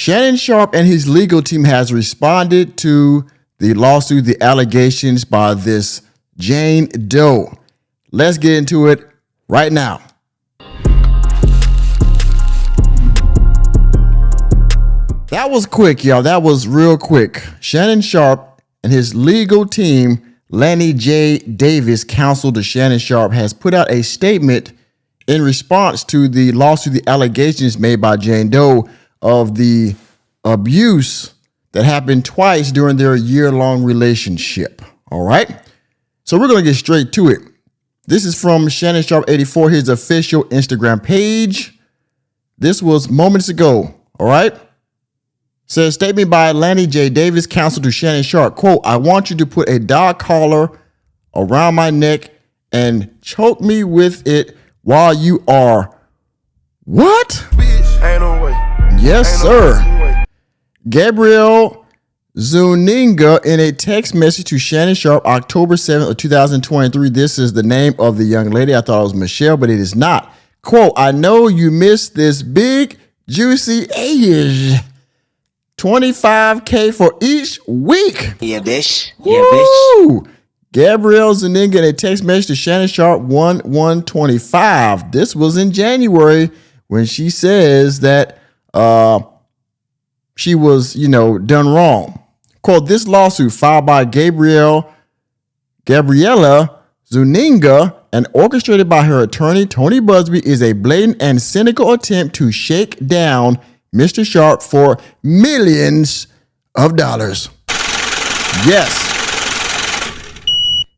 Shannon Sharpe and his legal team has responded to the lawsuit, the allegations by this Jane Doe. Let's get into it right now. That was quick, y'all. That was real quick. Shannon Sharpe and his legal team, Lanny J. Davis, counsel to Shannon Sharpe, has put out a statement in response to the lawsuit, the allegations made by Jane Doe of the abuse that happened twice during their year-long relationship. All right. So we're going to get straight to it. This is from Shannon Sharpe 84, his official Instagram page. This was moments ago. All right. Says statement by Lanny J. Davis, counsel to Shannon Sharpe. Quote, I want you to put a dog collar around my neck and choke me with it while you are what? Bitch, ain't no way. Yes, Ain't sir. No way. Gabrielle Zuniga in a text message to Shannon Sharpe, October 7th of 2023. This is the name of the young lady. I thought it was Michelle, but it is not. Quote, I know you missed this big, juicy age. $25K for each week. Yeah, bitch. Woo! Yeah, bitch. Gabrielle Zuniga in a text message to Shannon Sharpe 1/1/25. This was in January when she says that she was, done wrong. Quote, this lawsuit filed by Gabriella Zuniga and orchestrated by her attorney, Tony Busby, is a blatant and cynical attempt to shake down Mr. Sharpe for millions of dollars. Yes.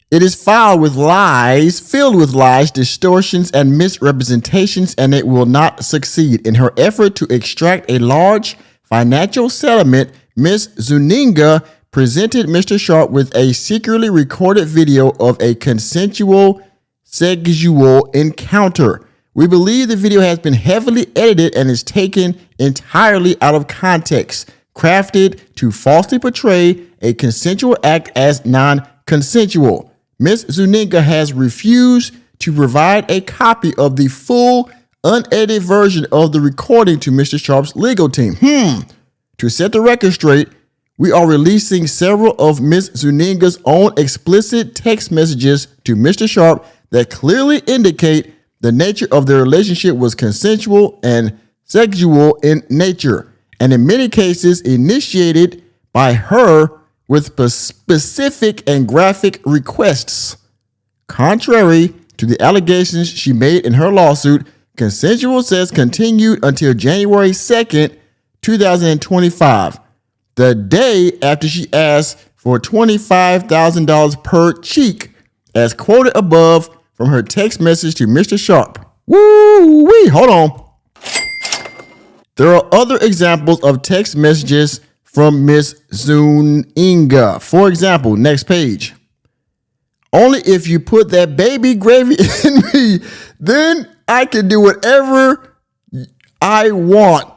It is filled with lies, distortions, and misrepresentations, and it will not succeed. In her effort to extract a large financial settlement, Ms. Zuniga presented Mr. Sharpe with a secretly recorded video of a consensual sexual encounter. We believe the video has been heavily edited and is taken entirely out of context, crafted to falsely portray a consensual act as non-consensual. Ms. Zuniga has refused to provide a copy of the full, unedited version of the recording to Mr. Sharpe's legal team. To set the record straight, we are releasing several of Ms. Zuniga's own explicit text messages to Mr. Sharpe that clearly indicate the nature of their relationship was consensual and sexual in nature, and in many cases initiated by her with specific and graphic requests. Contrary to the allegations she made in her lawsuit, consensual sex continued until January 2nd, 2025, the day after she asked for $25,000 per cheek, as quoted above from her text message to Mr. Sharpe. Woo-wee, hold on. There are other examples of text messages from Ms. Zuniga. For example, next page. Only if you put that baby gravy in me, then I can do whatever I want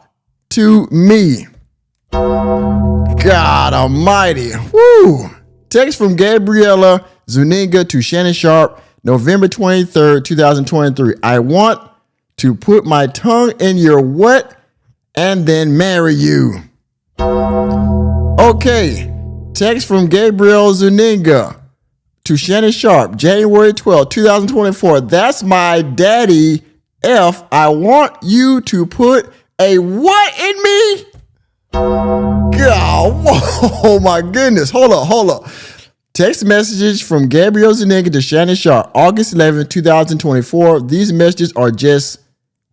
to me. God almighty. Woo. Text from Gabriella Zuniga to Shannon Sharpe, November 23rd, 2023. I want to put my tongue in your what and then marry you. Okay. Text from Gabrielle Zuniga to Shannon Sharpe, January 12th, 2024. That's my daddy. F. I want you to put a what in me? God, oh my goodness. Hold up. Text messages from Gabrielle Zuniga to Shannon Sharpe, August 11th, 2024. These messages are just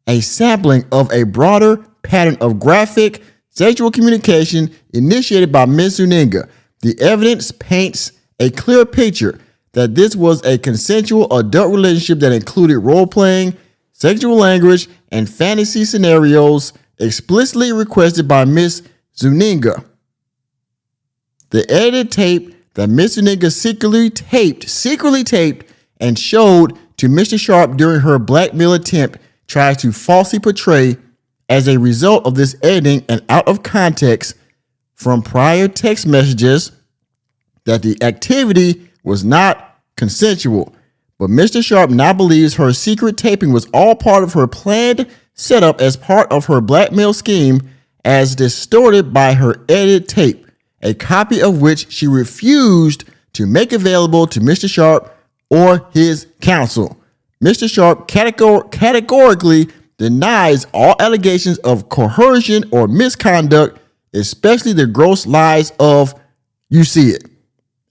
a sampling of a broader pattern of graphic sexual communication initiated by Ms. Zuniga. The evidence paints a clear picture that this was a consensual adult relationship that included role-playing, sexual language, and fantasy scenarios explicitly requested by Ms. Zuniga. The edited tape that Ms. Zuniga secretly taped and showed to Mr. Sharpe during her blackmail attempt tries to falsely portray, as a result of this editing and out of context from prior text messages, that the activity was not consensual. But Mr. Sharpe now believes her secret taping was all part of her planned setup as part of her blackmail scheme, as distorted by her edited tape, a copy of which she refused to make available to Mr. Sharpe or his counsel. Mr. Sharpe categorically denies all allegations of coercion or misconduct, especially the gross lies of "you see it,"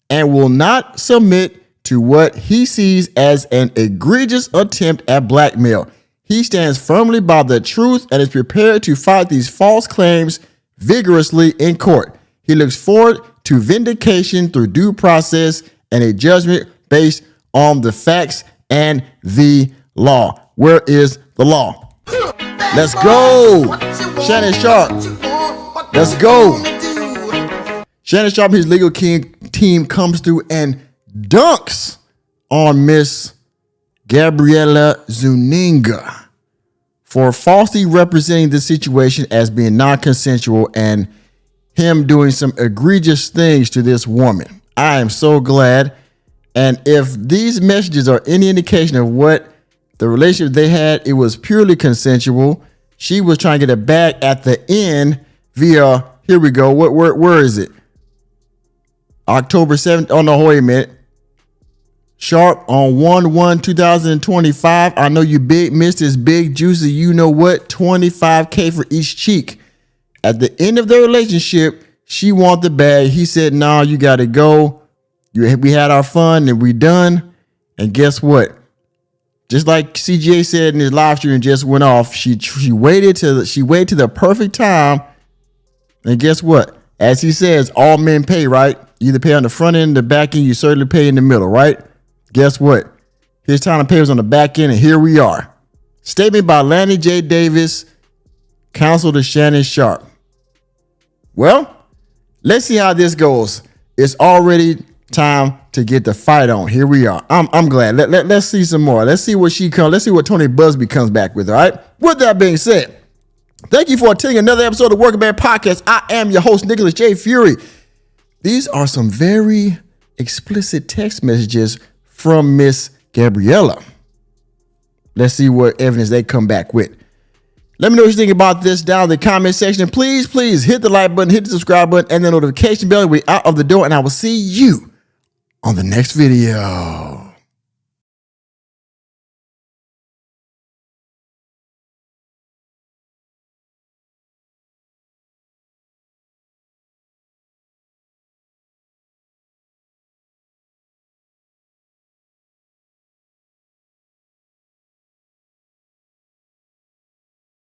and will not submit to what he sees as an egregious attempt at blackmail. He stands firmly by the truth and is prepared to fight these false claims vigorously in court. He looks forward to vindication through due process and a judgment based on the facts and the law. Where is the law? Let's go. Shannon Sharpe. Let's go. Shannon Sharpe, his legal team comes through and dunks on Miss Gabriella Zuniga for falsely representing the situation as being non-consensual and him doing some egregious things to this woman. I am so glad. And if these messages are any indication of what the relationship they had, it was purely consensual. She was trying to get it back at the end via, here we go. Where is it? October 7th. Oh no, wait a minute. Sharpe on 1/1/2025. I know you big missed this big juicy, you know what, $25K for each cheek. At the end of their relationship, she wanted the bag. He said, "Nah, you got to go. We had our fun and we done." And guess what? Just like CGA said in his live stream and just went off, she waited to the perfect time. And guess what? As he says, all men pay, right? You either pay on the front end, the back end, you certainly pay in the middle, right? Guess what? His time to pay was on the back end, and here we are. Statement by Lanny J. Davis, counsel to Shannon Sharpe. Well, let's see how this goes. It's already time to get the fight on. Here we are. I'm glad. Let's see some more. Let's see what she comes. Let's see what Tony Busby comes back with. All right. With that being said, thank you for attending another episode of Working Bad Podcast. I am your host, Nicholas J. Fury. These are some very explicit text messages from Miss Gabriella. Let's see what evidence they come back with. Let me know what you think about this down in the comment section. And please hit the like button, hit the subscribe button, and the notification bell. We're out of the door, and I will see you on the next video.